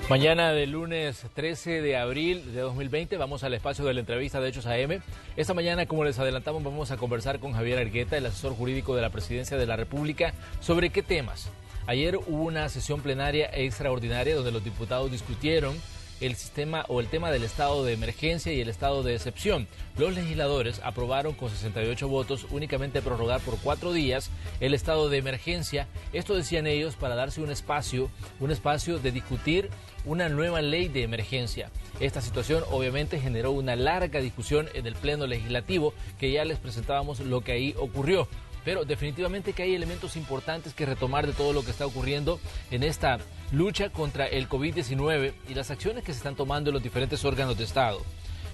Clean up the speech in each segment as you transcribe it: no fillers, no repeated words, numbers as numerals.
Mañana del lunes 13 de abril de 2020 vamos al espacio de la entrevista de Hechos AM. Esta mañana, como les adelantamos, vamos a conversar con Javier Argueta, el asesor jurídico de la Presidencia de la República, sobre qué temas. Ayer hubo una sesión plenaria extraordinaria donde los diputados discutieron el sistema o el tema del estado de emergencia y el estado de excepción. Los legisladores aprobaron con 68 votos únicamente prorrogar por 4 días el estado de emergencia. Esto decían ellos para darse un espacio de discutir una nueva ley de emergencia. Esta situación obviamente generó una larga discusión en el Pleno Legislativo, que ya les presentábamos lo que ahí ocurrió. Pero definitivamente que hay elementos importantes que retomar de todo lo que está ocurriendo en esta lucha contra el COVID-19 y las acciones que se están tomando en los diferentes órganos de Estado.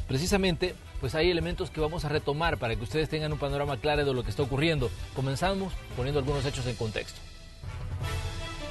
Precisamente, pues hay elementos que vamos a retomar para que ustedes tengan un panorama claro de lo que está ocurriendo. Comenzamos poniendo algunos hechos en contexto.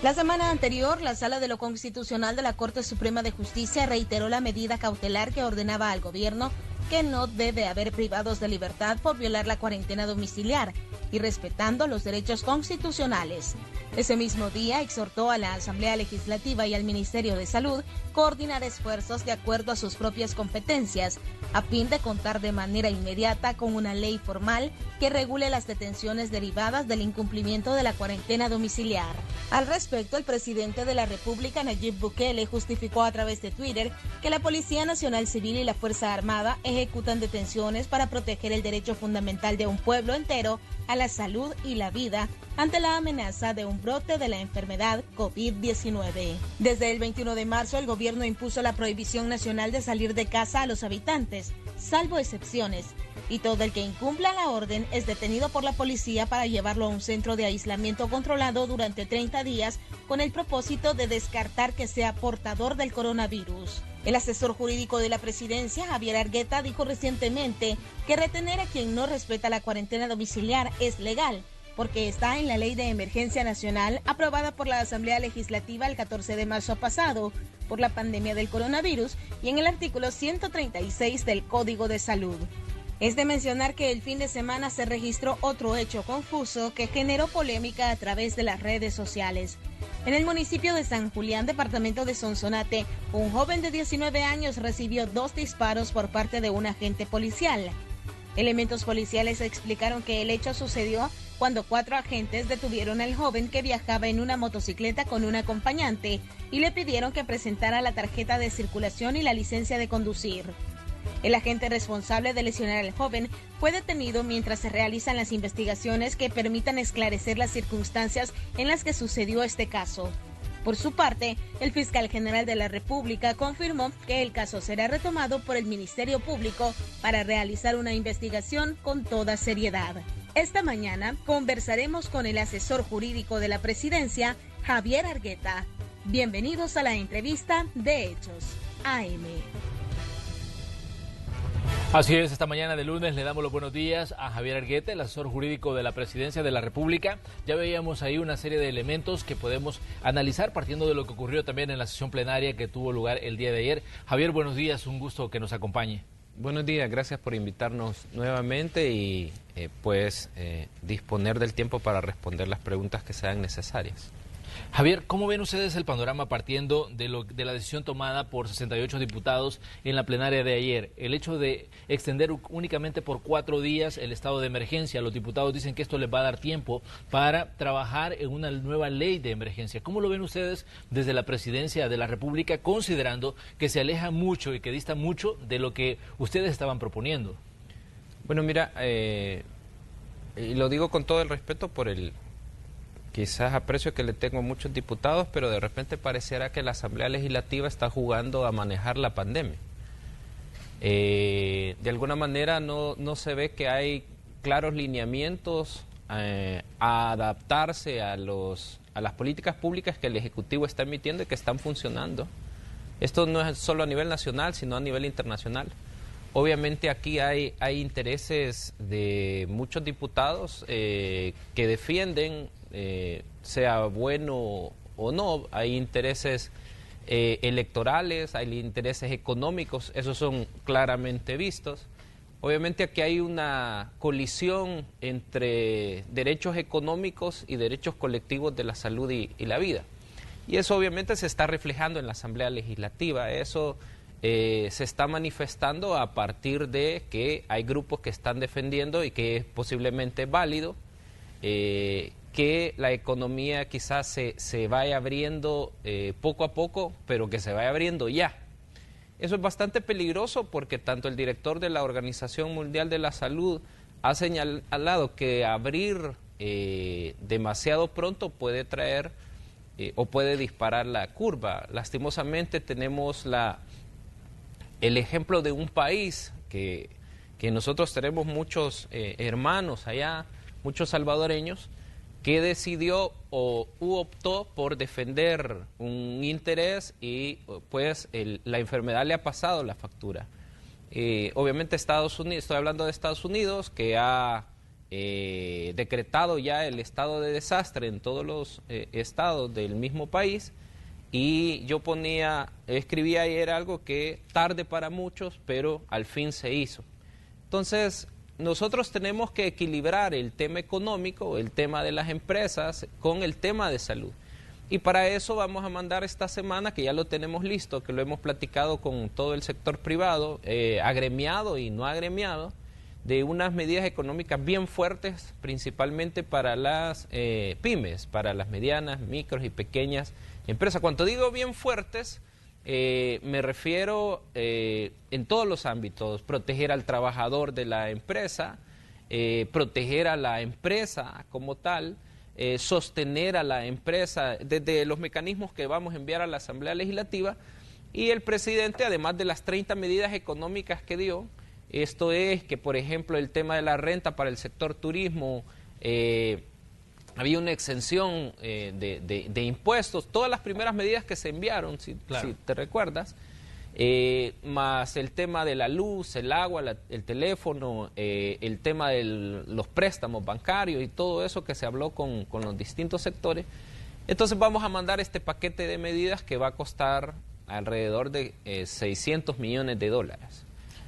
La semana anterior, la Sala de lo Constitucional de la Corte Suprema de Justicia reiteró la medida cautelar que ordenaba al gobierno que no debe haber privados de libertad por violar la cuarentena domiciliar y respetando los derechos constitucionales. Ese mismo día exhortó a la Asamblea Legislativa y al Ministerio de Salud coordinar esfuerzos de acuerdo a sus propias competencias, a fin de contar de manera inmediata con una ley formal que regule las detenciones derivadas del incumplimiento de la cuarentena domiciliar. Al respecto, el presidente de la República, Nayib Bukele, justificó a través de Twitter que la Policía Nacional Civil y la Fuerza Armada ejecutan detenciones para proteger el derecho fundamental de un pueblo entero a la salud y la vida ante la amenaza de un brote de la enfermedad COVID-19. Desde el 21 de marzo, el gobierno impuso la prohibición nacional de salir de casa a los habitantes, salvo excepciones, y todo el que incumpla la orden es detenido por la policía para llevarlo a un centro de aislamiento controlado durante 30 días con el propósito de descartar que sea portador del coronavirus. El asesor jurídico de la Presidencia, Javier Argueta, dijo recientemente que retener a quien no respeta la cuarentena domiciliar es legal, porque está en la Ley de Emergencia Nacional aprobada por la Asamblea Legislativa el 14 de marzo pasado por la pandemia del coronavirus y en el artículo 136 del Código de Salud. Es de mencionar que el fin de semana se registró otro hecho confuso que generó polémica a través de las redes sociales. En el municipio de San Julián, departamento de Sonsonate, un joven de 19 años recibió 2 disparos por parte de un agente policial. Elementos policiales explicaron que el hecho sucedió cuando 4 agentes detuvieron al joven que viajaba en una motocicleta con un acompañante y le pidieron que presentara la tarjeta de circulación y la licencia de conducir. El agente responsable de lesionar al joven fue detenido mientras se realizan las investigaciones que permitan esclarecer las circunstancias en las que sucedió este caso. Por su parte, el fiscal general de la República confirmó que el caso será retomado por el Ministerio Público para realizar una investigación con toda seriedad. Esta mañana conversaremos con el asesor jurídico de la Presidencia, Javier Argueta. Bienvenidos a la entrevista de Hechos AM. Así es, esta mañana de lunes le damos los buenos días a Javier Argueta, el asesor jurídico de la Presidencia de la República. Ya veíamos ahí una serie de elementos que podemos analizar partiendo de lo que ocurrió también en la sesión plenaria que tuvo lugar el día de ayer. Javier, buenos días, un gusto que nos acompañe. Buenos días, gracias por invitarnos nuevamente y disponer del tiempo para responder las preguntas que sean necesarias. Javier, ¿cómo ven ustedes el panorama partiendo de la decisión tomada por 68 diputados en la plenaria de ayer? El hecho de extender únicamente por 4 días el estado de emergencia. Los diputados dicen que esto les va a dar tiempo para trabajar en una nueva ley de emergencia. ¿Cómo lo ven ustedes desde la Presidencia de la República, considerando que se aleja mucho y que dista mucho de lo que ustedes estaban proponiendo? Bueno, mira, y lo digo con todo el respeto por el quizás aprecio que le tengo a muchos diputados, pero de repente pareciera que la Asamblea Legislativa está jugando a manejar la pandemia. De alguna manera no se ve que hay claros lineamientos a adaptarse a las políticas públicas que el Ejecutivo está emitiendo y que están funcionando. Esto no es solo a nivel nacional, sino a nivel internacional. Obviamente aquí hay intereses de muchos diputados que defienden, sea bueno o no, hay intereses electorales, hay intereses económicos, esos son claramente vistos. Obviamente aquí hay una colisión entre derechos económicos y derechos colectivos de la salud y la vida. Y eso obviamente se está reflejando en la Asamblea Legislativa. Eso se está manifestando a partir de que hay grupos que están defendiendo, y que es posiblemente válido, que la economía quizás se vaya abriendo poco a poco, pero que se vaya abriendo ya. Eso es bastante peligroso porque tanto el director de la Organización Mundial de la Salud ha señalado que abrir demasiado pronto puede traer o puede disparar la curva. Lastimosamente tenemos el ejemplo de un país que nosotros tenemos muchos hermanos allá, muchos salvadoreños, que decidió u optó por defender un interés y pues la enfermedad le ha pasado la factura. Obviamente Estados Unidos, estoy hablando de Estados Unidos, que ha decretado ya el estado de desastre en todos los estados del mismo país, y yo escribí ayer algo que tarde para muchos, pero al fin se hizo. Entonces, nosotros tenemos que equilibrar el tema económico, el tema de las empresas, con el tema de salud. Y para eso vamos a mandar esta semana, que ya lo tenemos listo, que lo hemos platicado con todo el sector privado, agremiado y no agremiado, de unas medidas económicas bien fuertes, principalmente para las pymes, para las medianas, micros y pequeñas empresas. Cuando digo bien fuertes, me refiero en todos los ámbitos: proteger al trabajador de la empresa, proteger a la empresa como tal, sostener a la empresa desde los mecanismos que vamos a enviar a la Asamblea Legislativa. Y el presidente, además de las 30 medidas económicas que dio, esto es que, por ejemplo, el tema de la renta para el sector turismo, había una exención de impuestos, todas las primeras medidas que se enviaron, si te recuerdas, más el tema de la luz, el agua, el teléfono, el tema de los préstamos bancarios y todo eso que se habló con los distintos sectores. Entonces vamos a mandar este paquete de medidas que va a costar alrededor de $600 millones.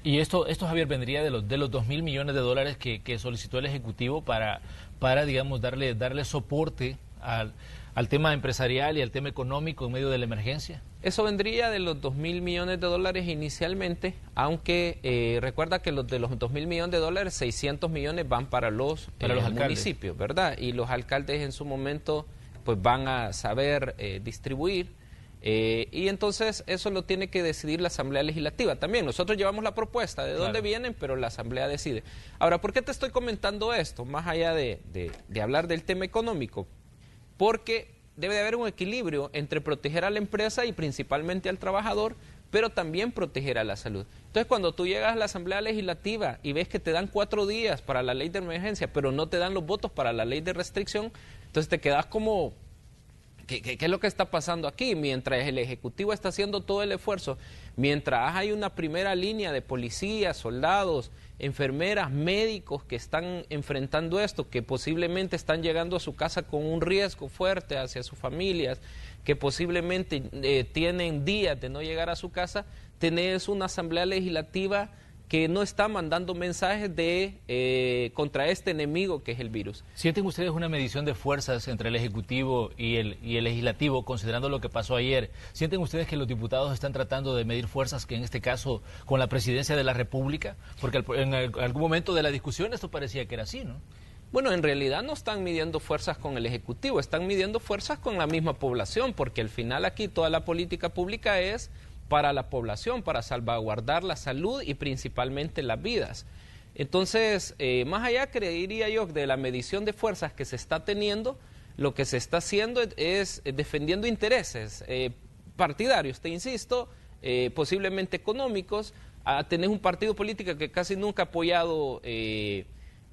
Y esto, Javier, vendría de los $2.000 millones que solicitó el Ejecutivo para digamos, darle soporte al tema empresarial y al tema económico en medio de la emergencia. Eso vendría de los $2.000 millones inicialmente, aunque recuerda que de los $2.000 millones, $600 millones van para los municipios, ¿verdad? Y los alcaldes en su momento pues van a saber distribuir. Y entonces eso lo tiene que decidir la Asamblea Legislativa también. Nosotros llevamos la propuesta de dónde vienen, pero la Asamblea decide. Ahora, ¿por qué te estoy comentando esto? Más allá de hablar del tema económico, porque debe de haber un equilibrio entre proteger a la empresa y principalmente al trabajador, pero también proteger a la salud. Entonces, cuando tú llegas a la Asamblea Legislativa y ves que te dan 4 días para la ley de emergencia, pero no te dan los votos para la ley de restricción, entonces te quedas como... ¿Qué es lo que está pasando aquí? Mientras el Ejecutivo está haciendo todo el esfuerzo, mientras hay una primera línea de policías, soldados, enfermeras, médicos que están enfrentando esto, que posiblemente están llegando a su casa con un riesgo fuerte hacia sus familias, que posiblemente tienen días de no llegar a su casa, tenés una Asamblea Legislativa que no está mandando mensajes contra este enemigo que es el virus. ¿Sienten ustedes una medición de fuerzas entre el Ejecutivo y el Legislativo, considerando lo que pasó ayer? ¿Sienten ustedes que los diputados están tratando de medir fuerzas, que en este caso con la Presidencia de la República? Porque en algún momento de la discusión esto parecía que era así, ¿no? Bueno, en realidad no están midiendo fuerzas con el Ejecutivo, están midiendo fuerzas con la misma población, porque al final aquí toda la política pública es para la población, para salvaguardar la salud y principalmente las vidas. Entonces, más allá, creería yo, de la medición de fuerzas que se está teniendo, lo que se está haciendo es defendiendo intereses partidarios, te insisto, posiblemente económicos. Tenés un partido político que casi nunca ha apoyado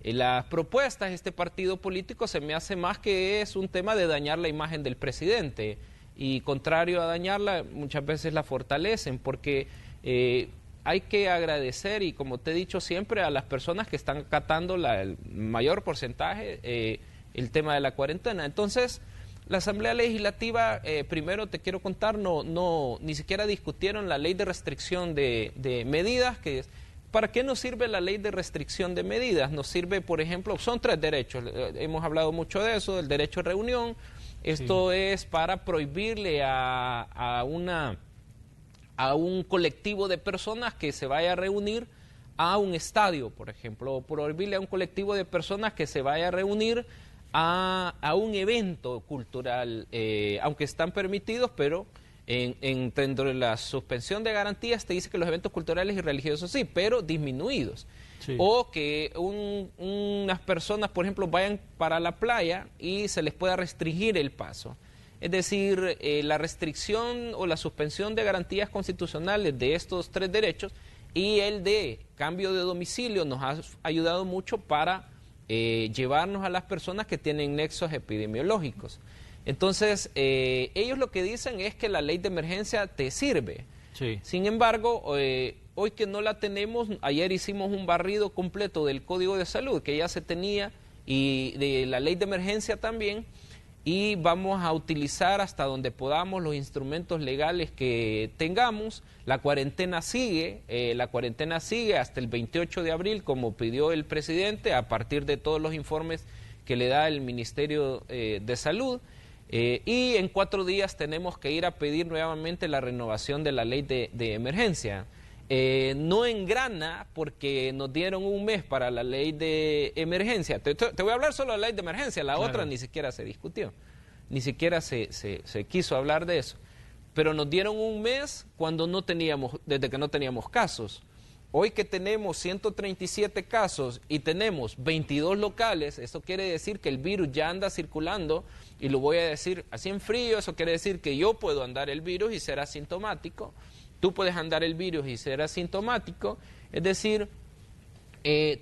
las propuestas. Este partido político se me hace más que es un tema de dañar la imagen del presidente, y contrario a dañarla, muchas veces la fortalecen, porque hay que agradecer, y como te he dicho siempre, a las personas que están acatando el mayor porcentaje el tema de la cuarentena. Entonces, la Asamblea Legislativa, primero te quiero contar, ni siquiera discutieron la ley de restricción de medidas. ¿Para qué nos sirve la ley de restricción de medidas? Nos sirve, por ejemplo, son 3 derechos, hemos hablado mucho de eso: el derecho a reunión, Esto es para prohibirle a un colectivo de personas que se vaya a reunir a un estadio, por ejemplo, o prohibirle a un colectivo de personas que se vaya a reunir a un evento cultural, aunque están permitidos, pero dentro de la suspensión de garantías te dice que los eventos culturales y religiosos sí, pero disminuidos. Sí. O que unas personas, por ejemplo, vayan para la playa y se les pueda restringir el paso. Es decir, la restricción o la suspensión de garantías constitucionales de estos 3 derechos y el de cambio de domicilio nos ha ayudado mucho para llevarnos a las personas que tienen nexos epidemiológicos. Entonces, ellos lo que dicen es que la ley de emergencia te sirve. Sí. Sin embargo, hoy que no la tenemos, ayer hicimos un barrido completo del Código de Salud, que ya se tenía, y de la ley de emergencia también, y vamos a utilizar hasta donde podamos los instrumentos legales que tengamos. La cuarentena sigue hasta el 28 de abril, como pidió el presidente, a partir de todos los informes que le da el Ministerio de Salud. Y en 4 días tenemos que ir a pedir nuevamente la renovación de la ley de emergencia. No engrana porque nos dieron un mes para la ley de emergencia. Te voy a hablar solo de la ley de emergencia, la otra ni siquiera se discutió, ni siquiera se quiso hablar de eso. Pero nos dieron un mes desde que no teníamos casos. Hoy que tenemos 137 casos y tenemos 22 locales, eso quiere decir que el virus ya anda circulando, y lo voy a decir así en frío, eso quiere decir que yo puedo andar el virus y ser asintomático, tú puedes andar el virus y ser asintomático, es decir,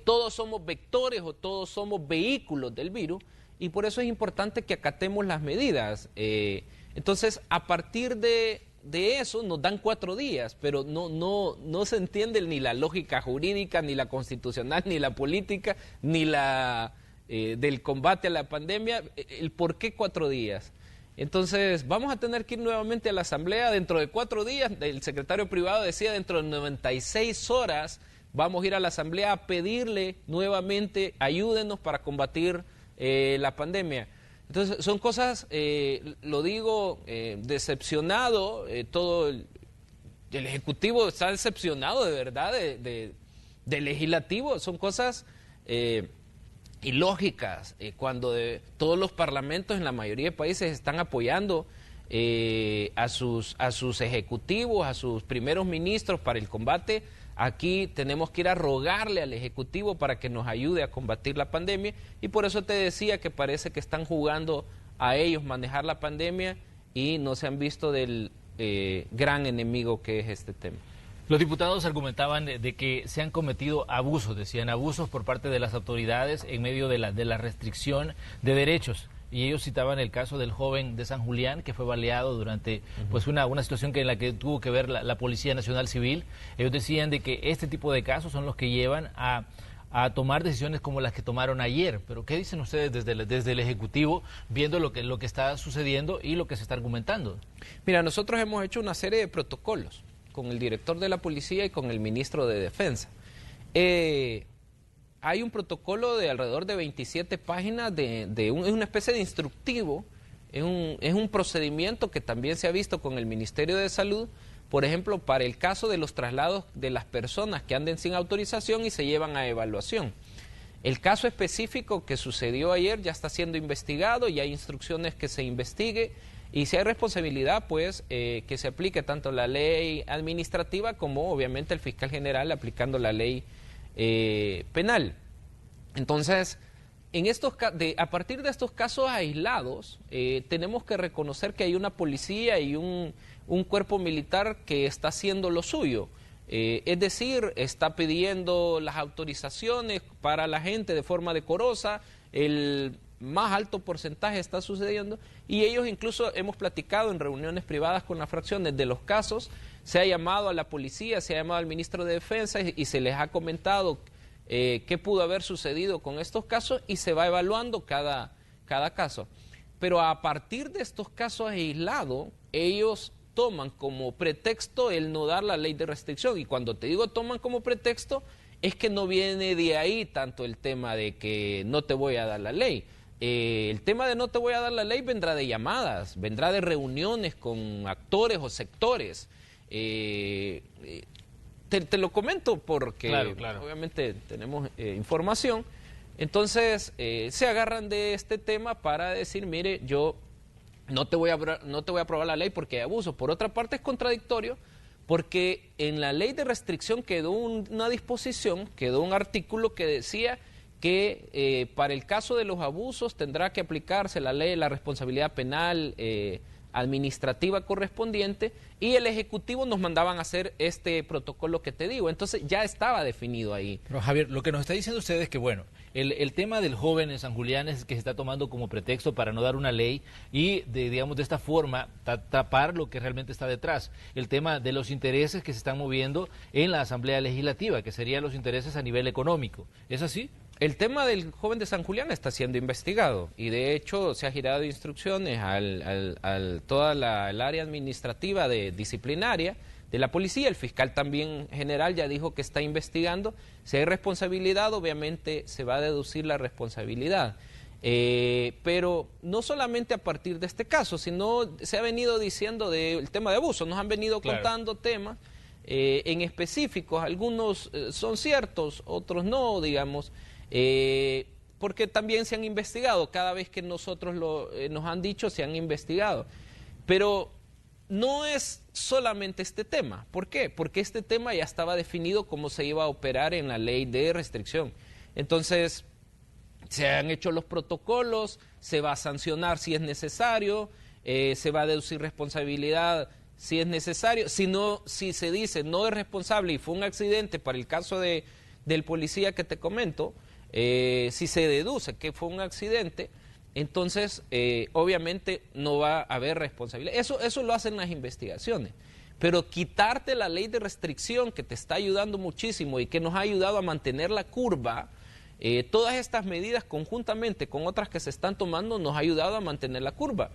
todos somos vectores o todos somos vehículos del virus, y por eso es importante que acatemos las medidas. Entonces, a partir de eso nos dan 4 días, pero no se entiende ni la lógica jurídica, ni la constitucional, ni la política, ni la del combate a la pandemia, el por qué 4 días. Entonces vamos a tener que ir nuevamente a la asamblea dentro de 4 días, el secretario privado decía dentro de 96 horas vamos a ir a la asamblea a pedirle nuevamente ayúdenos para combatir la pandemia. Entonces, son cosas, lo digo, decepcionado, todo el Ejecutivo está decepcionado de verdad del Legislativo, son cosas ilógicas, cuando todos los parlamentos en la mayoría de países están apoyando a sus ejecutivos, a sus primeros ministros para el combate. Aquí tenemos que ir a rogarle al Ejecutivo para que nos ayude a combatir la pandemia, y por eso te decía que parece que están jugando a ellos manejar la pandemia y no se han visto del gran enemigo que es este tema. Los diputados argumentaban de que se han cometido abusos, decían abusos por parte de las autoridades en medio de la restricción de derechos. Y ellos citaban el caso del joven de San Julián que fue baleado durante pues una situación en la que tuvo que ver la Policía Nacional Civil. Ellos decían de que este tipo de casos son los que llevan a tomar decisiones como las que tomaron ayer. Pero ¿qué dicen ustedes desde el Ejecutivo viendo lo que está sucediendo y lo que se está argumentando? Mira, nosotros hemos hecho una serie de protocolos con el director de la policía y con el ministro de Defensa. Hay un protocolo de alrededor de 27 páginas, es una especie de instructivo, es un procedimiento que también se ha visto con el Ministerio de Salud, por ejemplo, para el caso de los traslados de las personas que anden sin autorización y se llevan a evaluación. El caso específico que sucedió ayer ya está siendo investigado y hay instrucciones que se investigue, y si hay responsabilidad, pues que se aplique tanto la ley administrativa como obviamente el fiscal general aplicando la ley penal. Entonces, a partir de estos casos aislados, tenemos que reconocer que hay una policía y un cuerpo militar que está haciendo lo suyo. Es decir, está pidiendo las autorizaciones para la gente de forma decorosa, el más alto porcentaje está sucediendo, y ellos incluso hemos platicado en reuniones privadas con las fracciones de los casos, se ha llamado a la policía, se ha llamado al ministro de Defensa y se les ha comentado qué pudo haber sucedido con estos casos y se va evaluando cada caso. Pero a partir de estos casos aislados, ellos toman como pretexto el no dar la ley de restricción, y cuando te digo toman como pretexto, es que no viene de ahí tanto el tema de que no te voy a dar la ley. el tema de no te voy a dar la ley vendrá de llamadas, vendrá de reuniones con actores o sectores. Te lo comento porque claro. obviamente tenemos información. Entonces se agarran de este tema para decir, mire, yo no te voy a aprobar la ley porque hay abuso. Por otra parte es contradictorio porque en la ley de restricción quedó una disposición, quedó un artículo que decía que para el caso de los abusos tendrá que aplicarse la ley de la responsabilidad penal administrativa correspondiente, y el Ejecutivo nos mandaban a hacer este protocolo que te digo. Entonces ya estaba definido ahí. Pero Javier, lo que nos está diciendo usted es que, bueno, el tema del joven en San Julián es que se está tomando como pretexto para no dar una ley y, digamos, de esta forma tapar lo que realmente está detrás. El tema de los intereses que se están moviendo en la Asamblea Legislativa, que serían los intereses a nivel económico. ¿Es así? El tema del joven de San Julián está siendo investigado y de hecho se ha girado instrucciones al toda el área administrativa disciplinaria de la policía. El fiscal también general ya dijo que está investigando. Si hay responsabilidad, obviamente se va a deducir la responsabilidad. Pero no solamente a partir de este caso, sino se ha venido diciendo del tema de abuso. Nos han venido contando temas en específicos. Algunos son ciertos, otros no, digamos. Porque también se han investigado, cada vez que nosotros nos han dicho se han investigado, pero no es solamente este tema. ¿Por qué? Porque este tema ya estaba definido cómo se iba a operar en la ley de restricción. Entonces se han hecho los protocolos, se va a sancionar si es necesario, se va a deducir responsabilidad si es necesario. Si se dice no es responsable y fue un accidente, para el caso del policía que te comento, si se deduce que fue un accidente, entonces obviamente no va a haber responsabilidad. Eso lo hacen las investigaciones. Pero quitarte la ley de restricción, que te está ayudando muchísimo y que nos ha ayudado a mantener la curva, todas estas medidas conjuntamente con otras que se están tomando nos ha ayudado a mantener la curva.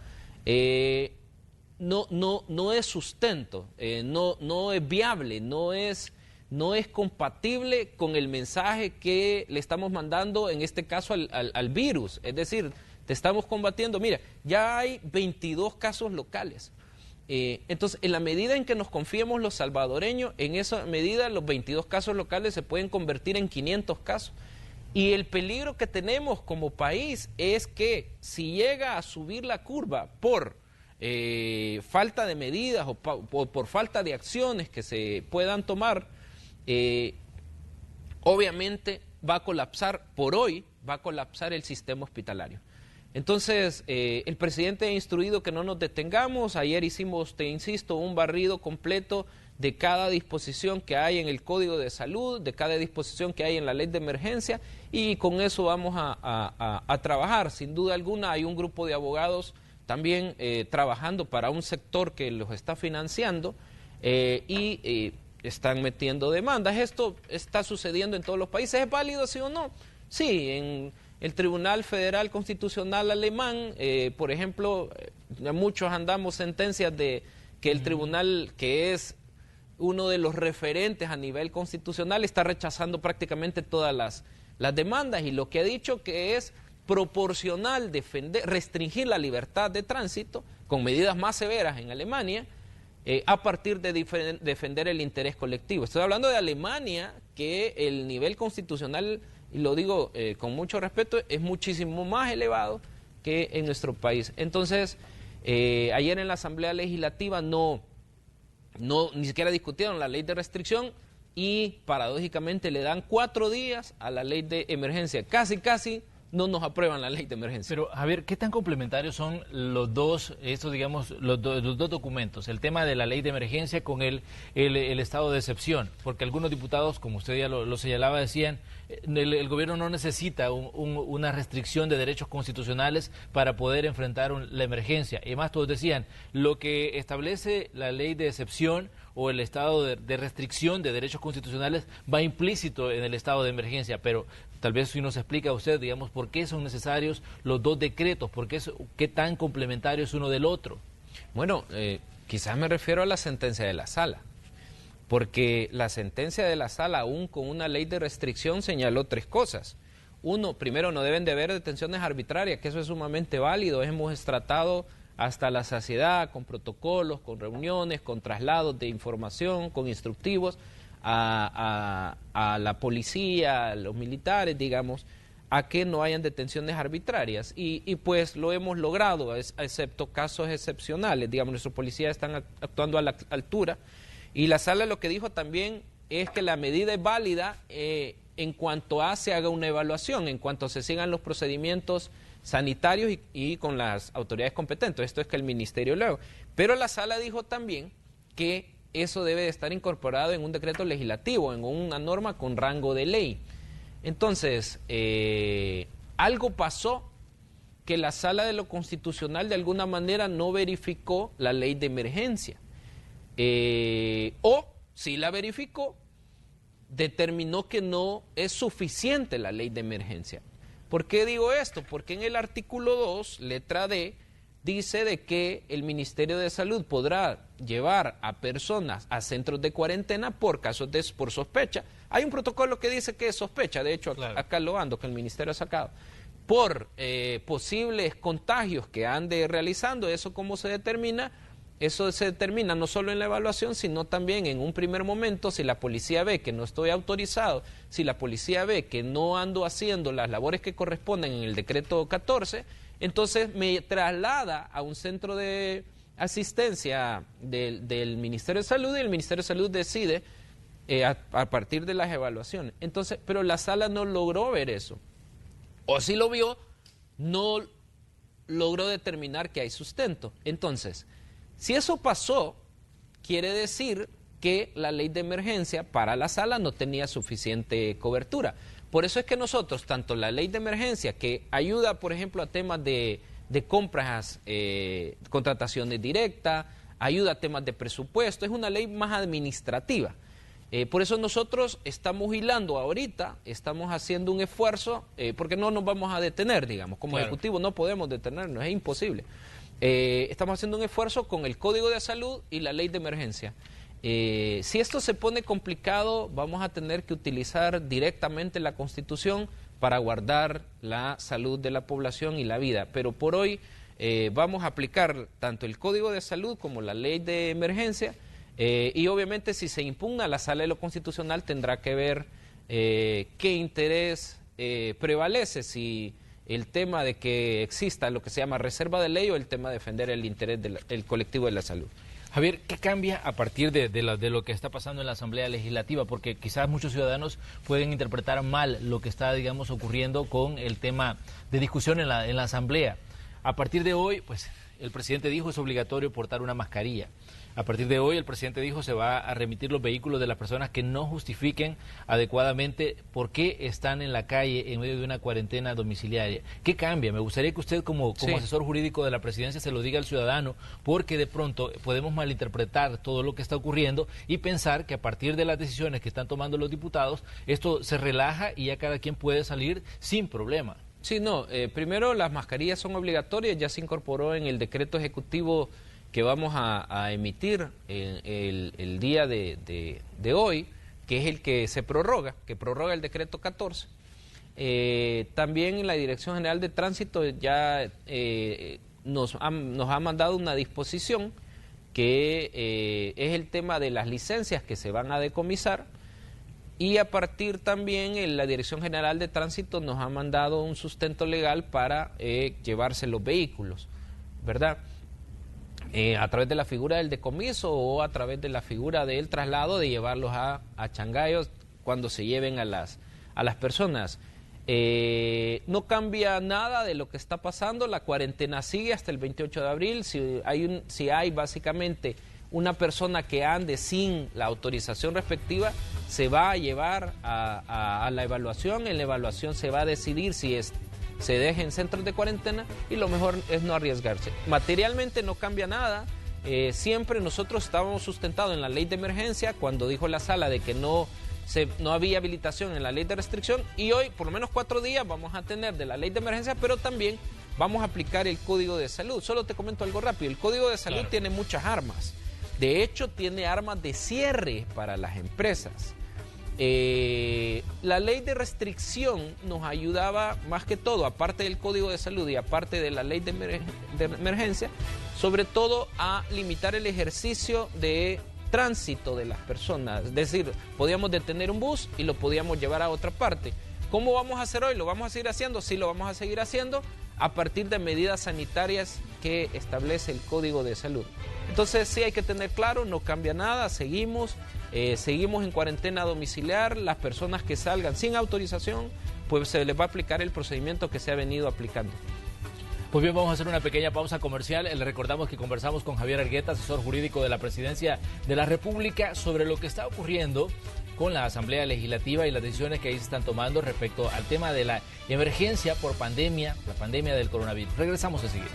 No es sustento, no es viable, no es compatible con el mensaje que le estamos mandando, en este caso al virus. Es decir, te estamos combatiendo. Mira, ya hay 22 casos locales. Entonces, en la medida en que nos confiemos los salvadoreños, en esa medida los 22 casos locales se pueden convertir en 500 casos. Y el peligro que tenemos como país es que si llega a subir la curva por falta de medidas o por falta de acciones que se puedan tomar, obviamente va a colapsar, por hoy va a colapsar el sistema hospitalario. Entonces, el presidente ha instruido que no nos detengamos. Ayer hicimos, te insisto, un barrido completo de cada disposición que hay en el Código de Salud, de cada disposición que hay en la Ley de Emergencia, y con eso vamos a trabajar. Sin duda alguna hay un grupo de abogados también trabajando para un sector que los está financiando y están metiendo demandas. Esto está sucediendo en todos los países. ¿Es válido, sí o no? Sí, en el Tribunal Federal Constitucional alemán, por ejemplo, muchos andamos sentencias de que el tribunal, que es uno de los referentes a nivel constitucional, está rechazando prácticamente todas las demandas, y lo que ha dicho que es proporcional restringir la libertad de tránsito con medidas más severas en Alemania, a partir de defender el interés colectivo. Estoy hablando de Alemania, que el nivel constitucional, y lo digo con mucho respeto, es muchísimo más elevado que en nuestro país. Entonces, ayer en la Asamblea Legislativa ni siquiera discutieron la ley de restricción, y paradójicamente le dan 4 días a la ley de emergencia. Casi no nos aprueban la ley de emergencia. Pero, Javier, ¿qué tan complementarios son los dos documentos? El tema de la ley de emergencia con el estado de excepción. Porque algunos diputados, como usted ya lo señalaba, decían, el gobierno no necesita una restricción de derechos constitucionales para poder enfrentar la emergencia. Y además todos decían, lo que establece la ley de excepción o el estado de restricción de derechos constitucionales va implícito en el estado de emergencia. Pero tal vez si nos explica usted, digamos, por qué son necesarios los dos decretos, qué tan complementario es uno del otro. Bueno, quizás me refiero a la sentencia de la Sala, porque la sentencia de la Sala, aún con una ley de restricción, señaló 3 cosas. Uno, primero, no deben de haber detenciones arbitrarias, que eso es sumamente válido. Hemos tratado hasta la saciedad, con protocolos, con reuniones, con traslados de información, con instructivos a la policía, a los militares, digamos, a que no hayan detenciones arbitrarias. Y pues lo hemos logrado, excepto casos excepcionales. Digamos, nuestros policías están actuando a la altura. Y la sala lo que dijo también es que la medida es válida en cuanto se haga una evaluación, en cuanto se sigan los procedimientos sanitarios y con las autoridades competentes. Esto es que el ministerio lo haga. Pero la sala dijo también que eso debe de estar incorporado en un decreto legislativo, en una norma con rango de ley. Entonces, algo pasó que la Sala de lo Constitucional de alguna manera no verificó la ley de emergencia. O, si la verificó, determinó que no es suficiente la ley de emergencia. ¿Por qué digo esto? Porque en el artículo 2, letra D, dice de que el Ministerio de Salud podrá llevar a personas a centros de cuarentena por casos por sospecha. Hay un protocolo que dice que es sospecha, de hecho, claro, acá lo ando, que el Ministerio ha sacado, por posibles contagios que ande realizando. ¿Eso cómo se determina? Eso se determina no solo en la evaluación, sino también en un primer momento, si la policía ve que no estoy autorizado, si la policía ve que no ando haciendo las labores que corresponden en el decreto 14, entonces me traslada a un centro de asistencia del Ministerio de Salud y el Ministerio de Salud decide a partir de las evaluaciones. Entonces, pero la sala no logró ver eso. O si lo vio, no logró determinar que hay sustento. Entonces, si eso pasó, quiere decir que la ley de emergencia para la sala no tenía suficiente cobertura. Por eso es que nosotros, tanto la ley de emergencia, que ayuda, por ejemplo, a temas de compras, contrataciones directas, ayuda a temas de presupuesto, es una ley más administrativa. Por eso nosotros estamos hilando ahorita, estamos haciendo un esfuerzo, porque no nos vamos a detener, digamos, como claro, ejecutivo no podemos detenernos, es imposible. Estamos haciendo un esfuerzo con el Código de Salud y la ley de emergencia. Si esto se pone complicado, vamos a tener que utilizar directamente la Constitución para guardar la salud de la población y la vida. Pero por hoy vamos a aplicar tanto el Código de Salud como la ley de emergencia y obviamente si se impugna, la Sala de lo Constitucional tendrá que ver qué interés prevalece, si el tema de que exista lo que se llama reserva de ley o el tema de defender el interés del colectivo de la salud. Javier, ¿qué cambia a partir de lo que está pasando en la Asamblea Legislativa? Porque quizás muchos ciudadanos pueden interpretar mal lo que está, digamos, ocurriendo con el tema de discusión en la Asamblea. A partir de hoy, pues, el presidente dijo es obligatorio portar una mascarilla. A partir de hoy, el presidente dijo se va a remitir los vehículos de las personas que no justifiquen adecuadamente por qué están en la calle en medio de una cuarentena domiciliaria. ¿Qué cambia? Me gustaría que usted, como asesor jurídico de la presidencia, se lo diga al ciudadano, porque de pronto podemos malinterpretar todo lo que está ocurriendo y pensar que a partir de las decisiones que están tomando los diputados, esto se relaja y ya cada quien puede salir sin problema. Sí, no. Primero, las mascarillas son obligatorias, ya se incorporó en el decreto ejecutivo que vamos a emitir el día de hoy, que es el que se prorroga, que prorroga el decreto 14. También en la Dirección General de Tránsito ya nos ha mandado una disposición que es el tema de las licencias que se van a decomisar, y a partir también en la Dirección General de Tránsito nos ha mandado un sustento legal para llevarse los vehículos, ¿verdad? A través de la figura del decomiso o a través de la figura del traslado, de llevarlos a Changayos cuando se lleven a las personas. No cambia nada de lo que está pasando, la cuarentena sigue hasta el 28 de abril. Si hay básicamente una persona que ande sin la autorización respectiva, se va a llevar a la evaluación. En la evaluación se va a decidir si se deje en centros de cuarentena, y lo mejor es no arriesgarse. Materialmente no cambia nada. Siempre nosotros estábamos sustentados en la ley de emergencia cuando dijo la sala de que no había habilitación en la ley de restricción, y hoy por lo menos 4 días vamos a tener de la ley de emergencia, pero también vamos a aplicar el Código de Salud. Solo te comento algo rápido. El Código de Salud tiene muchas armas. De hecho, tiene armas de cierre para las empresas. la ley de restricción nos ayudaba más que todo, aparte del Código de Salud y aparte de la ley de emergencia, sobre todo a limitar el ejercicio de tránsito de las personas. Es decir, podíamos detener un bus y lo podíamos llevar a otra parte. ¿Cómo vamos a hacer hoy? ¿Lo vamos a seguir haciendo? Sí, lo vamos a seguir haciendo a partir de medidas sanitarias que establece el Código de Salud. Entonces sí hay que tener claro, no cambia nada, seguimos en cuarentena domiciliar. Las personas que salgan sin autorización, pues se les va a aplicar el procedimiento que se ha venido aplicando. Pues bien, vamos a hacer una pequeña pausa comercial. Le recordamos que conversamos con Javier Argueta, asesor jurídico de la Presidencia de la República, sobre lo que está ocurriendo con la Asamblea Legislativa y las decisiones que ahí se están tomando respecto al tema de la emergencia por pandemia, la pandemia del coronavirus. Regresamos enseguida.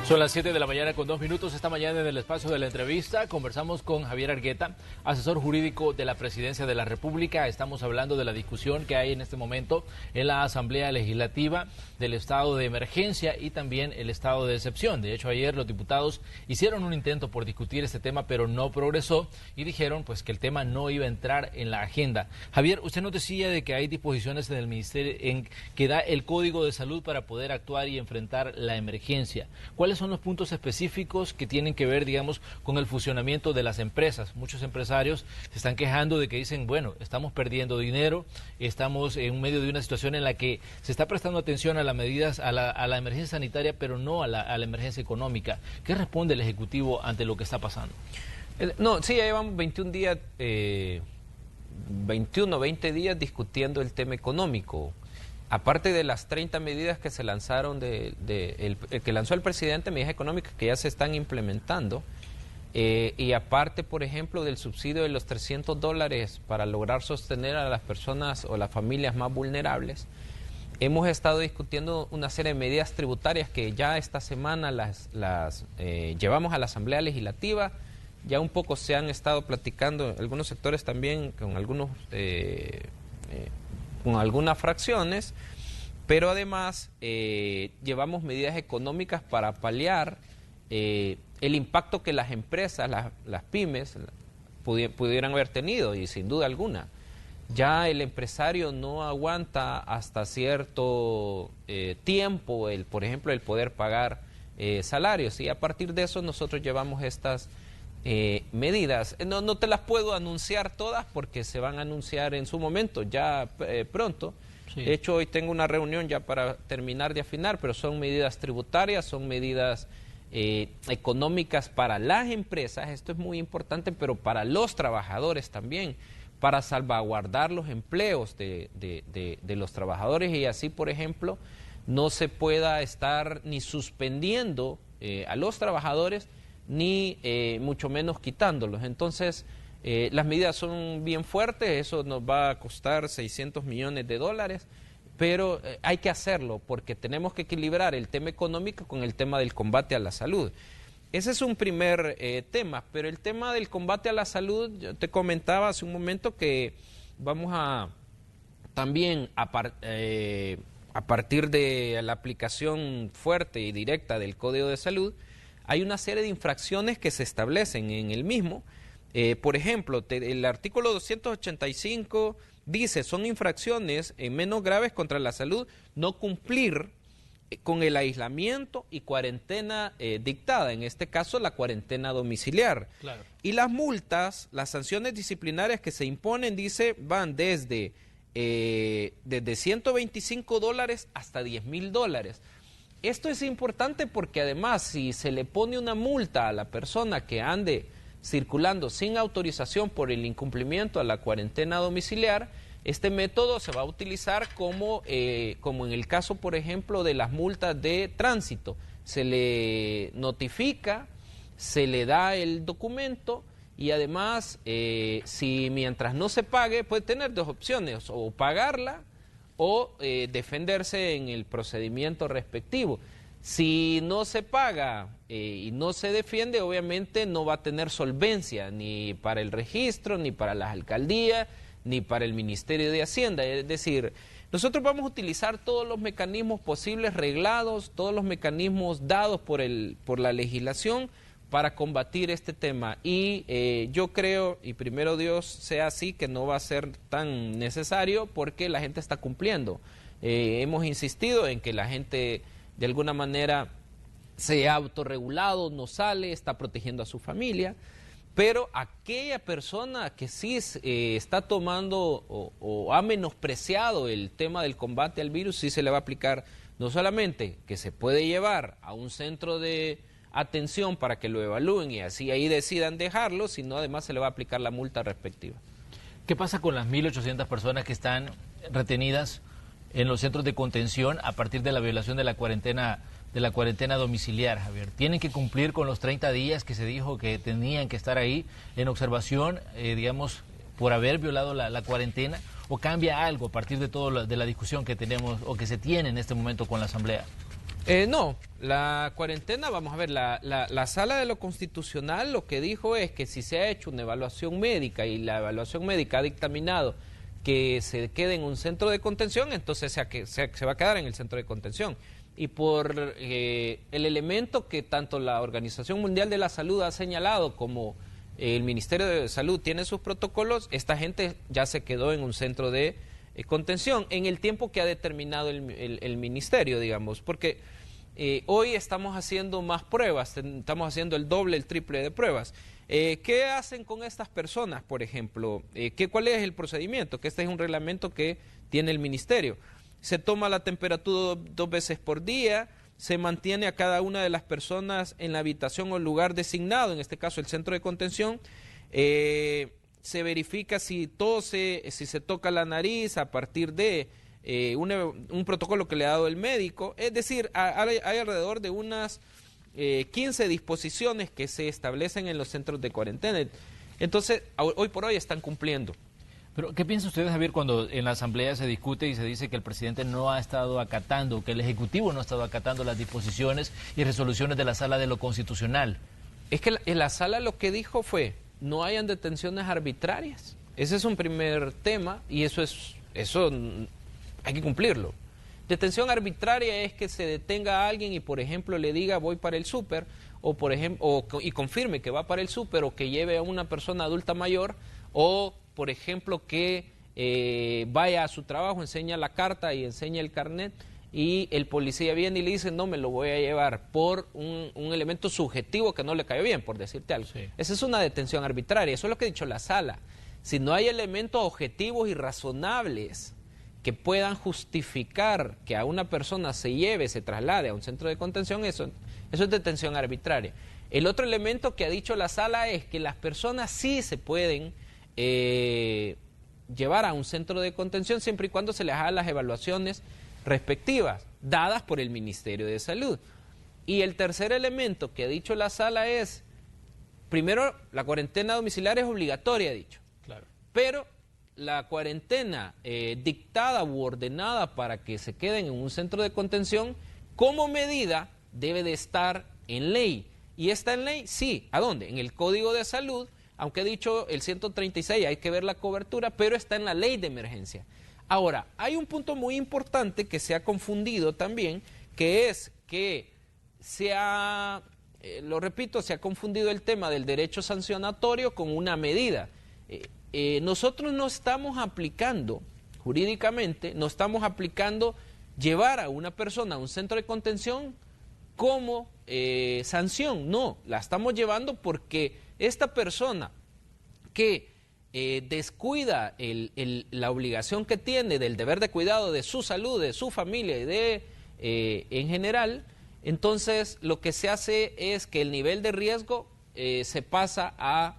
Son las 7 de la mañana con 2 minutos. Esta mañana en el espacio de la entrevista conversamos con Javier Argueta, asesor jurídico de la Presidencia de la República. Estamos hablando de la discusión que hay en este momento en la Asamblea Legislativa del estado de emergencia y también el estado de excepción. De hecho, ayer los diputados hicieron un intento por discutir este tema, pero no progresó y dijeron pues que el tema no iba a entrar en la agenda. Javier, usted nos decía de que hay disposiciones en el Ministerio en que da el Código de Salud para poder actuar y enfrentar la emergencia. ¿Cuáles son los puntos específicos que tienen que ver, digamos, con el funcionamiento de las empresas? Muchos empresarios se están quejando de que dicen, bueno, estamos perdiendo dinero, estamos en medio de una situación en la que se está prestando atención a las medidas, a la emergencia sanitaria, pero no a la emergencia económica. ¿Qué responde el Ejecutivo ante lo que está pasando? No, sí, ya llevamos 21 días, 20 días discutiendo el tema económico. Aparte de las 30 medidas que se lanzaron, que lanzó el presidente, medidas económicas que ya se están implementando, y aparte, por ejemplo, del subsidio de los $300 para lograr sostener a las personas o las familias más vulnerables, hemos estado discutiendo una serie de medidas tributarias que ya esta semana las llevamos a la Asamblea Legislativa. Ya un poco se han estado platicando algunos sectores también con algunas fracciones, pero además llevamos medidas económicas para paliar el impacto que las empresas, las pymes, pudieran haber tenido, y sin duda alguna. Ya el empresario no aguanta hasta cierto tiempo, por ejemplo, el poder pagar salarios, y a partir de eso nosotros llevamos estas medidas. No te las puedo anunciar todas porque se van a anunciar en su momento, ya pronto. Sí. De hecho, hoy tengo una reunión ya para terminar de afinar, pero son medidas tributarias, son medidas económicas para las empresas, esto es muy importante, pero para los trabajadores también, para salvaguardar los empleos de los trabajadores, y así, por ejemplo, no se pueda estar ni suspendiendo a los trabajadores, ni mucho menos quitándolos. Entonces, las medidas son bien fuertes, eso nos va a costar $600 millones, pero hay que hacerlo porque tenemos que equilibrar el tema económico con el tema del combate a la salud. Ese es un primer tema, pero el tema del combate a la salud, yo te comentaba hace un momento que vamos a también a partir de la aplicación fuerte y directa del Código de Salud, hay una serie de infracciones que se establecen en el mismo. Por ejemplo, el artículo 285 dice, son infracciones menos graves contra la salud no cumplir con el aislamiento y cuarentena dictada, en este caso la cuarentena domiciliar. Claro. Y las multas, las sanciones disciplinarias que se imponen, dice, van desde $125 hasta $10,000. Esto es importante porque además si se le pone una multa a la persona que ande circulando sin autorización por el incumplimiento a la cuarentena domiciliar, este método se va a utilizar como en el caso, por ejemplo, de las multas de tránsito. Se le notifica, se le da el documento y además, si mientras no se pague, puede tener dos opciones, o pagarla o defenderse en el procedimiento respectivo. Si no se paga y no se defiende, obviamente no va a tener solvencia ni para el registro, ni para las alcaldías, ni para el Ministerio de Hacienda. Es decir, Nosotros vamos a utilizar todos los mecanismos posibles, reglados, todos los mecanismos dados por la legislación para combatir este tema. Y yo creo, y primero Dios sea así, que no va a ser tan necesario porque la gente está cumpliendo. Hemos insistido en que la gente de alguna manera se ha autorregulado, no sale, está protegiendo a su familia. Pero aquella persona que sí está tomando o ha menospreciado el tema del combate al virus, sí se le va a aplicar no solamente que se puede llevar a un centro de atención para que lo evalúen y así ahí decidan dejarlo, sino además se le va a aplicar la multa respectiva. ¿Qué pasa con las 1.800 personas que están retenidas en los centros de contención a partir de la violación de la cuarentena domiciliar, Javier? ¿Tienen que cumplir con los 30 días que se dijo que tenían que estar ahí en observación, digamos, por haber violado la cuarentena? ¿O cambia algo a partir de la discusión que tenemos o que se tiene en este momento con la Asamblea? No, la cuarentena, vamos a ver, la Sala de lo Constitucional lo que dijo es que si se ha hecho una evaluación médica y la evaluación médica ha dictaminado que se quede en un centro de contención, entonces se va a quedar en el centro de contención. Y por el elemento que tanto la Organización Mundial de la Salud ha señalado como el Ministerio de Salud tiene sus protocolos, esta gente ya se quedó en un centro de contención en el tiempo que ha determinado el Ministerio, digamos, porque hoy estamos haciendo más pruebas, estamos haciendo el doble, el triple de pruebas. ¿Qué hacen con estas personas, por ejemplo? ¿Cuál es el procedimiento? Que este es un reglamento que tiene el Ministerio. Se toma la temperatura 2 veces por día, se mantiene a cada una de las personas en la habitación o lugar designado, en este caso el centro de contención, se verifica si tose, si se toca la nariz a partir de un protocolo que le ha dado el médico, es decir, hay alrededor de unas 15 disposiciones que se establecen en los centros de cuarentena. Entonces, hoy por hoy están cumpliendo. Pero, ¿qué piensa usted, Javier, cuando en la Asamblea se discute y se dice que el presidente no ha estado acatando, que el Ejecutivo no ha estado acatando las disposiciones y resoluciones de la Sala de lo Constitucional? Es que en la Sala lo que dijo fue, no hayan detenciones arbitrarias. Ese es un primer tema y eso hay que cumplirlo. Detención arbitraria es que se detenga a alguien y, por ejemplo, le diga voy para el súper, o por ejemplo, y confirme que va para el súper, o que lleve a una persona adulta mayor, o por ejemplo que vaya a su trabajo, enseña la carta y enseña el carnet y el policía viene y le dice no me lo voy a llevar por un elemento subjetivo que no le cayó bien, por decirte algo. Sí. Esa es una detención arbitraria, eso es lo que ha dicho la Sala. Si no hay elementos objetivos y razonables que puedan justificar que a una persona se traslade a un centro de contención, eso es detención arbitraria. El otro elemento que ha dicho la Sala es que las personas sí se pueden llevar a un centro de contención siempre y cuando se les hagan las evaluaciones respectivas, dadas por el Ministerio de Salud. Y el tercer elemento que ha dicho la Sala es, primero, la cuarentena domiciliar es obligatoria, ha dicho. Claro. Pero la cuarentena dictada u ordenada para que se queden en un centro de contención, como medida, debe de estar en ley. ¿Y está en ley? Sí. ¿A dónde? En el Código de Salud, aunque ha dicho el 136, hay que ver la cobertura, pero está en la ley de emergencia. Ahora, hay un punto muy importante que se ha confundido también, que es que lo repito, se ha confundido el tema del derecho sancionatorio con una medida. Nosotros no estamos aplicando, jurídicamente, no estamos aplicando llevar a una persona a un centro de contención como sanción, no, la estamos llevando porque esta persona que descuida la obligación que tiene del deber de cuidado de su salud, de su familia y en general, entonces lo que se hace es que el nivel de riesgo se pasa a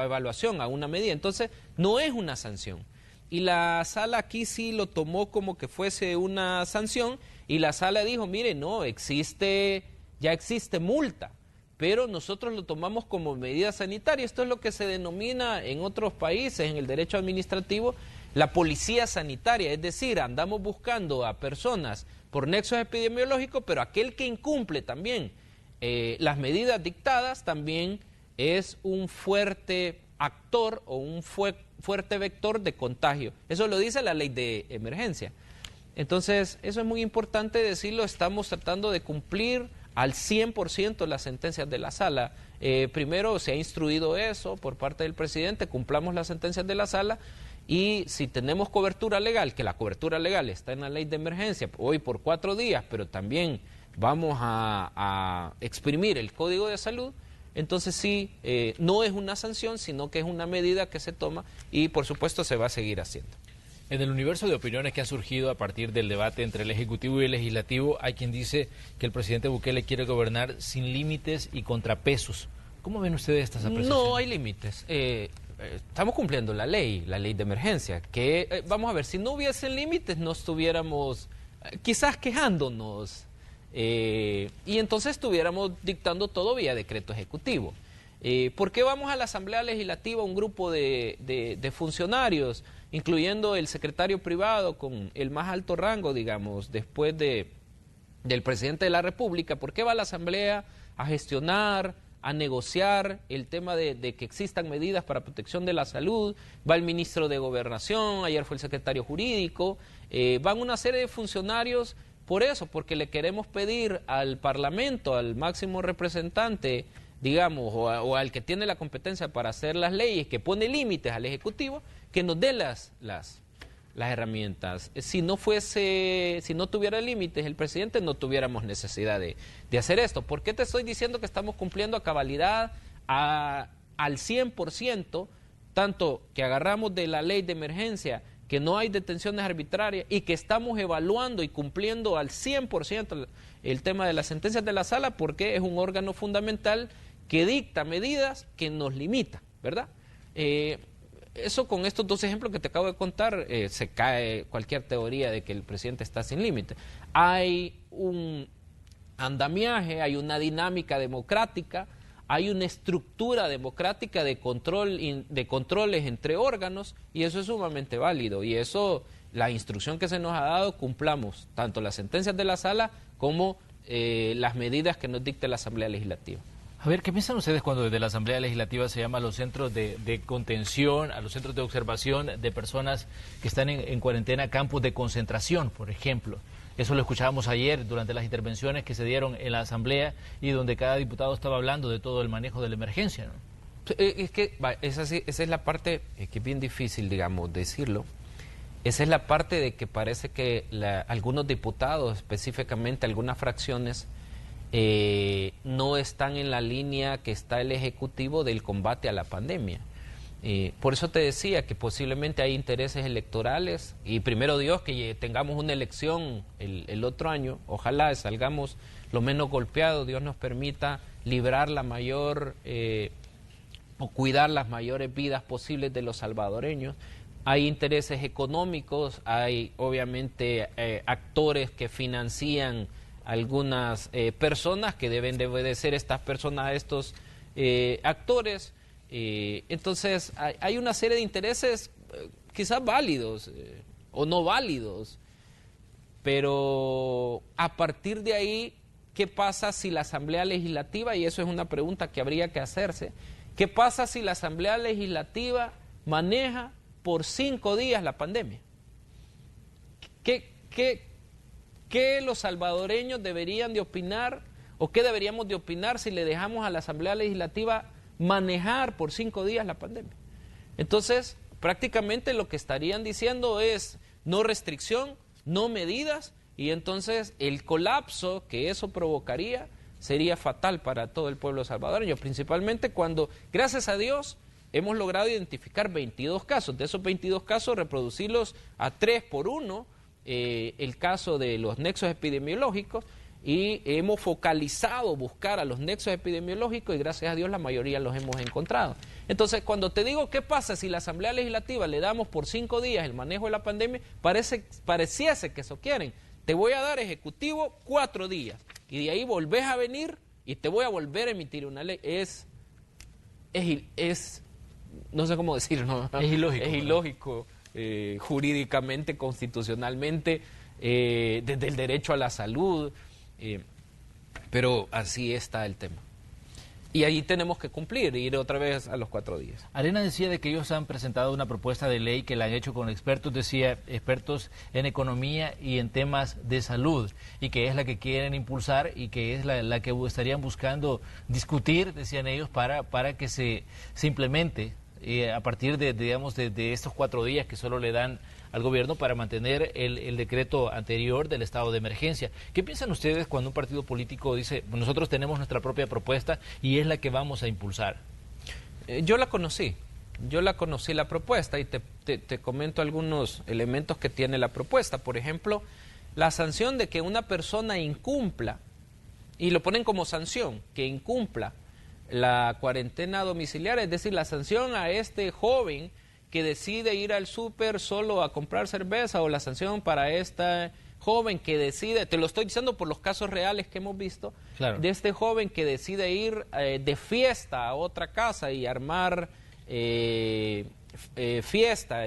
evaluación, a una medida, entonces no es una sanción. Y la Sala aquí sí lo tomó como que fuese una sanción y la Sala dijo, mire, no, ya existe multa, pero nosotros lo tomamos como medida sanitaria. Esto es lo que se denomina en otros países, en el derecho administrativo, la policía sanitaria, es decir, andamos buscando a personas por nexos epidemiológicos, pero aquel que incumple también las medidas dictadas también es un fuerte actor o un fuerte vector de contagio. Eso lo dice la ley de emergencia. Entonces, eso es muy importante decirlo, estamos tratando de cumplir al 100% las sentencias de la sala. Primero se ha instruido eso por parte del presidente, cumplamos las sentencias de la sala, y si tenemos cobertura legal, que la cobertura legal está en la ley de emergencia, hoy por 4 días, pero también vamos a exprimir el Código de Salud, entonces sí, no es una sanción, sino que es una medida que se toma y por supuesto se va a seguir haciendo. En el universo de opiniones que ha surgido a partir del debate entre el Ejecutivo y el Legislativo, hay quien dice que el presidente Bukele quiere gobernar sin límites y contrapesos. ¿Cómo ven ustedes estas apreciaciones? No hay límites. Estamos cumpliendo la ley de emergencia, que vamos a ver, si no hubiesen límites no estuviéramos quizás quejándonos y entonces estuviéramos dictando todo vía decreto ejecutivo. ¿Por qué vamos a la Asamblea Legislativa un grupo de funcionarios, incluyendo el secretario privado con el más alto rango, digamos, después del presidente de la República? ¿Por qué va a la Asamblea a gestionar, a negociar el tema de que existan medidas para protección de la salud? Va el ministro de Gobernación, ayer fue el secretario jurídico, van una serie de funcionarios por eso, porque le queremos pedir al Parlamento, al máximo representante, digamos, o al que tiene la competencia para hacer las leyes, que pone límites al Ejecutivo, que nos dé las herramientas. Si no tuviera límites el presidente, no tuviéramos necesidad de hacer esto. ¿Por qué te estoy diciendo que estamos cumpliendo a cabalidad al 100%, tanto que agarramos de la ley de emergencia, que no hay detenciones arbitrarias y que estamos evaluando y cumpliendo al 100% el tema de las sentencias de la sala? Porque es un órgano fundamental que dicta medidas que nos limita, ¿verdad? Eso, con estos 2 ejemplos que te acabo de contar, se cae cualquier teoría de que el presidente está sin límite. Hay un andamiaje, hay una dinámica democrática, hay una estructura democrática de controles entre órganos, y eso es sumamente válido, y eso, la instrucción que se nos ha dado, cumplamos tanto las sentencias de la sala como las medidas que nos dicte la Asamblea Legislativa. A ver, ¿qué piensan ustedes cuando desde la Asamblea Legislativa se llama a los centros de contención, a los centros de observación de personas que están en cuarentena, campos de concentración, por ejemplo? Eso lo escuchábamos ayer durante las intervenciones que se dieron en la Asamblea y donde cada diputado estaba hablando de todo el manejo de la emergencia, ¿no? Es que esa es la parte que es bien difícil, digamos, decirlo. Esa es la parte de que parece que algunos diputados, específicamente algunas fracciones, no están en la línea que está el Ejecutivo del combate a la pandemia. Por eso te decía que posiblemente hay intereses electorales, y primero Dios que tengamos una elección el otro año, ojalá salgamos lo menos golpeados, Dios nos permita librar o cuidar las mayores vidas posibles de los salvadoreños. Hay intereses económicos, hay obviamente actores que financian algunas personas que deben de obedecer estas personas a estos actores. Entonces hay una serie de intereses quizás válidos o no válidos, pero a partir de ahí, ¿qué pasa si la Asamblea Legislativa, y eso es una pregunta que habría que hacerse, qué pasa si la Asamblea Legislativa maneja por 5 días la pandemia? ¿Qué los salvadoreños deberían de opinar, o qué deberíamos de opinar si le dejamos a la Asamblea Legislativa manejar por 5 días la pandemia? Entonces, prácticamente lo que estarían diciendo es no restricción, no medidas, y entonces el colapso que eso provocaría sería fatal para todo el pueblo salvadoreño, principalmente cuando, gracias a Dios, hemos logrado identificar 22 casos. De esos 22 casos, reproducirlos a 3 por 1, el caso de los nexos epidemiológicos, y hemos focalizado buscar a los nexos epidemiológicos y gracias a Dios la mayoría los hemos encontrado. Entonces, cuando te digo qué pasa si la Asamblea Legislativa le damos por 5 días el manejo de la pandemia, pareciese que eso quieren. Te voy a dar ejecutivo 4 días y de ahí volvés a venir y te voy a volver a emitir una ley. Es no sé cómo decirlo, ¿no? Es ilógico. Es ilógico, jurídicamente, constitucionalmente, desde el derecho a la salud, pero así está el tema. Y ahí tenemos que cumplir, ir otra vez a los 4 días. Arena decía de que ellos han presentado una propuesta de ley que la han hecho con expertos, decía, expertos en economía y en temas de salud, y que es la que quieren impulsar y que es la que estarían buscando discutir, decían ellos, para que se implemente a partir de estos 4 días que solo le dan al gobierno para mantener el decreto anterior del estado de emergencia. ¿Qué piensan ustedes cuando un partido político dice, nosotros tenemos nuestra propia propuesta y es la que vamos a impulsar? Yo la conocí la propuesta y te comento algunos elementos que tiene la propuesta. Por ejemplo, la sanción de que una persona incumpla, y lo ponen como sanción, que incumpla la cuarentena domiciliaria, es decir, la sanción a este joven que decide ir al súper solo a comprar cerveza, o la sanción para esta joven que decide, te lo estoy diciendo por los casos reales que hemos visto, claro, de este joven que decide ir de fiesta a otra casa y armar fiesta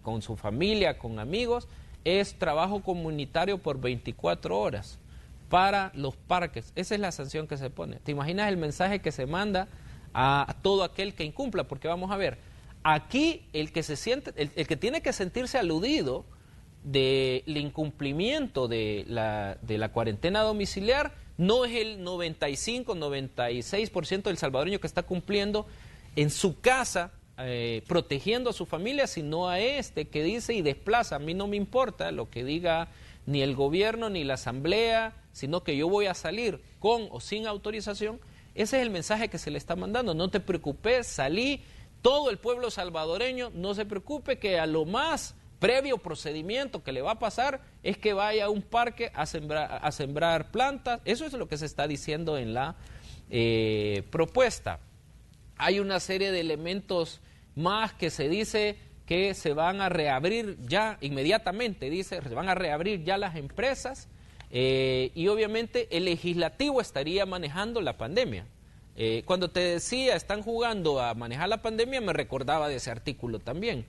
con su familia, con amigos, es trabajo comunitario por 24 horas para los parques. Esa es la sanción que se pone. ¿Te imaginas el mensaje que se manda a todo aquel que incumpla? Porque vamos a ver, aquí el que el que tiene que sentirse aludido del incumplimiento de la cuarentena domiciliar no es el 95-96% del salvadoreño que está cumpliendo en su casa, protegiendo a su familia, sino a este que dice y desplaza. A mí no me importa lo que diga ni el gobierno ni la asamblea, sino que yo voy a salir con o sin autorización. Ese es el mensaje que se le está mandando. No te preocupes, salí. Todo el pueblo salvadoreño, no se preocupe, que a lo más previo procedimiento que le va a pasar es que vaya a un parque a sembrar plantas. Eso es lo que se está diciendo en la propuesta. Hay una serie de elementos más que se dice que se van a reabrir ya inmediatamente, dice, se van a reabrir ya las empresas, y obviamente el legislativo estaría manejando la pandemia. Cuando te decía, están jugando a manejar la pandemia, me recordaba de ese artículo también.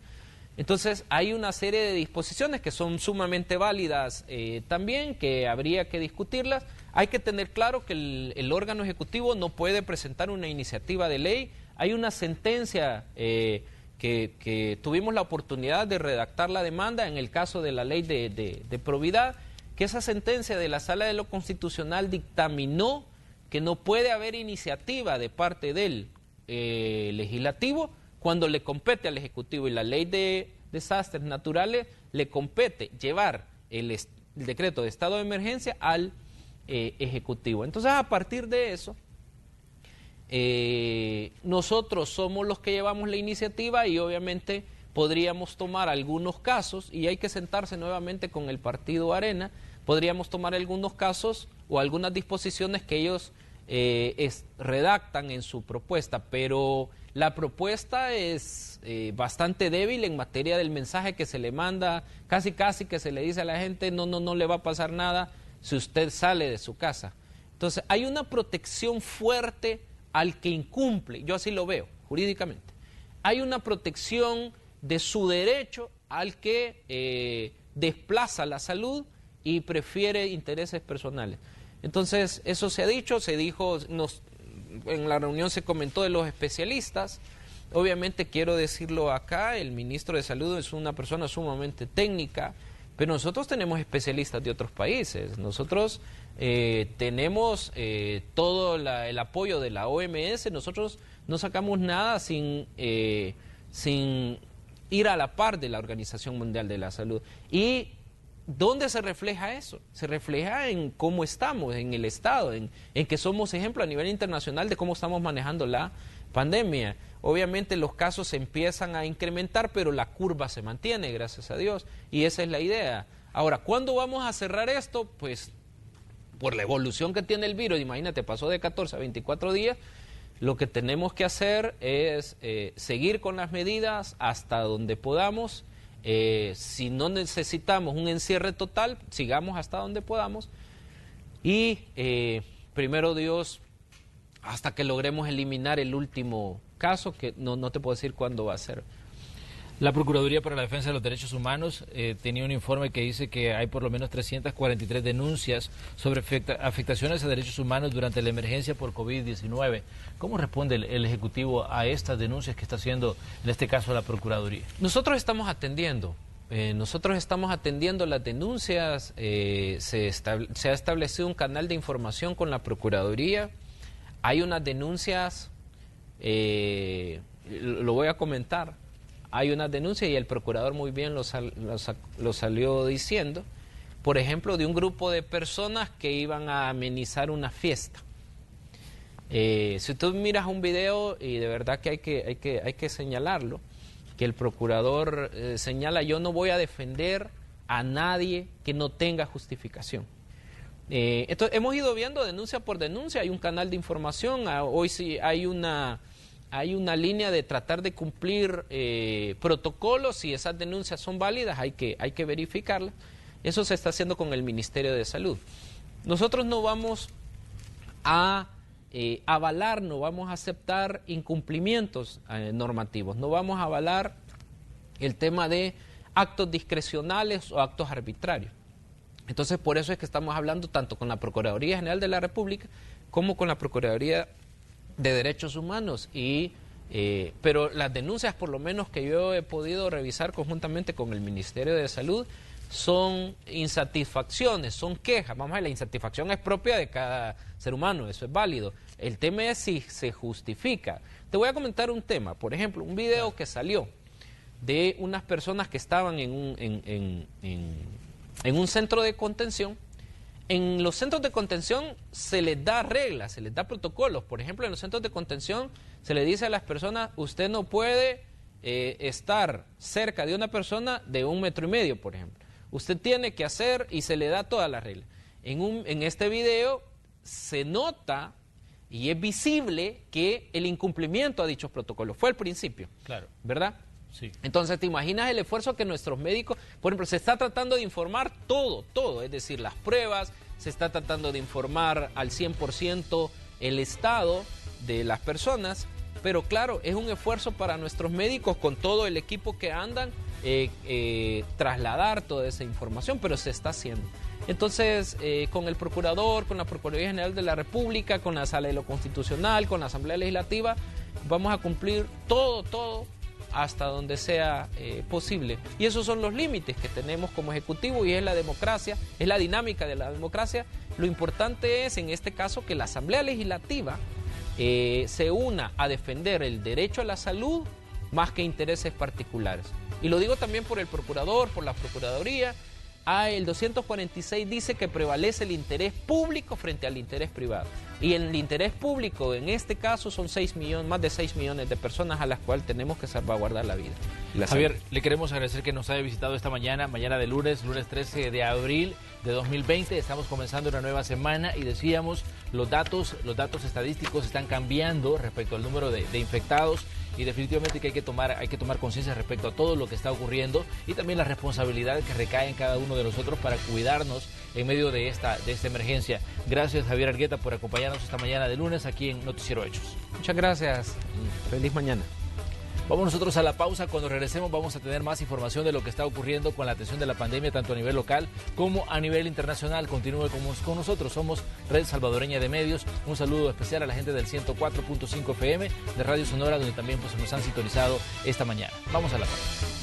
Entonces, hay una serie de disposiciones que son sumamente válidas también, que habría que discutirlas. Hay que tener claro que el órgano ejecutivo no puede presentar una iniciativa de ley. Hay una sentencia que tuvimos la oportunidad de redactar la demanda en el caso de la ley de probidad, que esa sentencia de la Sala de lo Constitucional dictaminó que no puede haber iniciativa de parte del legislativo cuando le compete al Ejecutivo, y la ley de desastres naturales le compete llevar el decreto de estado de emergencia al Ejecutivo. Entonces, a partir de eso, nosotros somos los que llevamos la iniciativa y obviamente podríamos tomar algunos casos, y hay que sentarse nuevamente con el partido Arena, podríamos tomar algunos casos o algunas disposiciones que ellos redactan en su propuesta, pero la propuesta es bastante débil en materia del mensaje que se le manda, casi que se le dice a la gente, no le va a pasar nada si usted sale de su casa. Entonces, hay una protección fuerte al que incumple, yo así lo veo jurídicamente. Hay una protección de su derecho al que desplaza la salud y prefiere intereses personales. Entonces, eso se ha dicho, se dijo, en la reunión se comentó de los especialistas. Obviamente quiero decirlo acá, el ministro de Salud es una persona sumamente técnica, pero nosotros tenemos especialistas de otros países. Nosotros tenemos todo el apoyo de la OMS. Nosotros no sacamos nada sin ir a la par de la Organización Mundial de la Salud. Y ¿dónde se refleja eso? Se refleja en cómo estamos, en el Estado, en que somos ejemplo a nivel internacional de cómo estamos manejando la pandemia. Obviamente los casos se empiezan a incrementar, pero la curva se mantiene, gracias a Dios, y esa es la idea. Ahora, ¿cuándo vamos a cerrar esto? Pues por la evolución que tiene el virus, imagínate, pasó de 14 a 24 días, lo que tenemos que hacer es seguir con las medidas hasta donde podamos. Si no necesitamos un encierre total, sigamos hasta donde podamos, y primero Dios, hasta que logremos eliminar el último caso, que no te puedo decir cuándo va a ser. La Procuraduría para la Defensa de los Derechos Humanos tenía un informe que dice que hay por lo menos 343 denuncias sobre afectaciones a derechos humanos durante la emergencia por COVID-19. ¿Cómo responde el Ejecutivo a estas denuncias que está haciendo, en este caso, la Procuraduría? Nosotros estamos atendiendo. Las denuncias. Se ha establecido un canal de información con la Procuraduría. Hay unas denuncias, lo voy a comentar. Hay una denuncia y el procurador muy bien lo salió diciendo, por ejemplo, de un grupo de personas que iban a amenizar una fiesta. Si tú miras un video, y de verdad que hay que señalarlo, que el procurador señala: yo no voy a defender a nadie que no tenga justificación. Entonces, hemos ido viendo denuncia por denuncia, hay un canal de información, hoy sí hay una línea de tratar de cumplir protocolos. Si esas denuncias son válidas, hay que verificarlas. Eso se está haciendo con el Ministerio de Salud. Nosotros no vamos a avalar, no vamos a aceptar incumplimientos normativos, no vamos a avalar el tema de actos discrecionales o actos arbitrarios. Entonces, por eso es que estamos hablando tanto con la Procuraduría General de la República como con la Procuraduría de Derechos Humanos, pero las denuncias, por lo menos que yo he podido revisar conjuntamente con el Ministerio de Salud, son insatisfacciones, son quejas. Vamos a ver, la insatisfacción es propia de cada ser humano, eso es válido. El tema es si se justifica. Te voy a comentar un tema, por ejemplo, un video que salió de unas personas que estaban en un centro de contención. En los centros de contención se les da reglas, se les da protocolos. Por ejemplo, en los centros de contención se le dice a las personas: usted no puede estar cerca de una persona de 1,5 metros, por ejemplo. Usted tiene que hacer, y se le da todas las reglas. En este video se nota y es visible que el incumplimiento a dichos protocolos fue al principio. Claro. ¿Verdad? Sí. Entonces, ¿te imaginas el esfuerzo que nuestros médicos, por ejemplo, se está tratando de informar todo, es decir, las pruebas, se está tratando de informar al 100% el estado de las personas, pero claro, es un esfuerzo para nuestros médicos con todo el equipo que andan, trasladar toda esa información, pero se está haciendo. Entonces, con el procurador, con la Procuraduría General de la República, con la Sala de lo Constitucional, con la Asamblea Legislativa, vamos a cumplir todo hasta donde sea posible. Y esos son los límites que tenemos como Ejecutivo, y es la democracia, es la dinámica de la democracia. Lo importante es, en este caso, que la Asamblea Legislativa se una a defender el derecho a la salud más que intereses particulares. Y lo digo también por el procurador, por la Procuraduría. El 246 dice que prevalece el interés público frente al interés privado. Y el interés público en este caso son más de 6 millones de personas a las cuales tenemos que salvaguardar la vida. Javier, le queremos agradecer que nos haya visitado esta mañana de lunes 13 de abril de 2020. Estamos comenzando una nueva semana y decíamos, los datos estadísticos están cambiando respecto al número de infectados, y definitivamente que hay que tomar conciencia respecto a todo lo que está ocurriendo, y también la responsabilidad que recae en cada uno de nosotros para cuidarnos en medio de esta emergencia. Gracias, Javier Argueta, por acompañarnos esta mañana de lunes aquí en Noticiero Hechos. Muchas gracias. Feliz mañana. Vamos nosotros a la pausa. Cuando regresemos vamos a tener más información de lo que está ocurriendo con la atención de la pandemia, tanto a nivel local como a nivel internacional. Continúe con nosotros. Somos Red Salvadoreña de Medios. Un saludo especial a la gente del 104.5 FM de Radio Sonora, donde también nos han sintonizado esta mañana. Vamos a la pausa.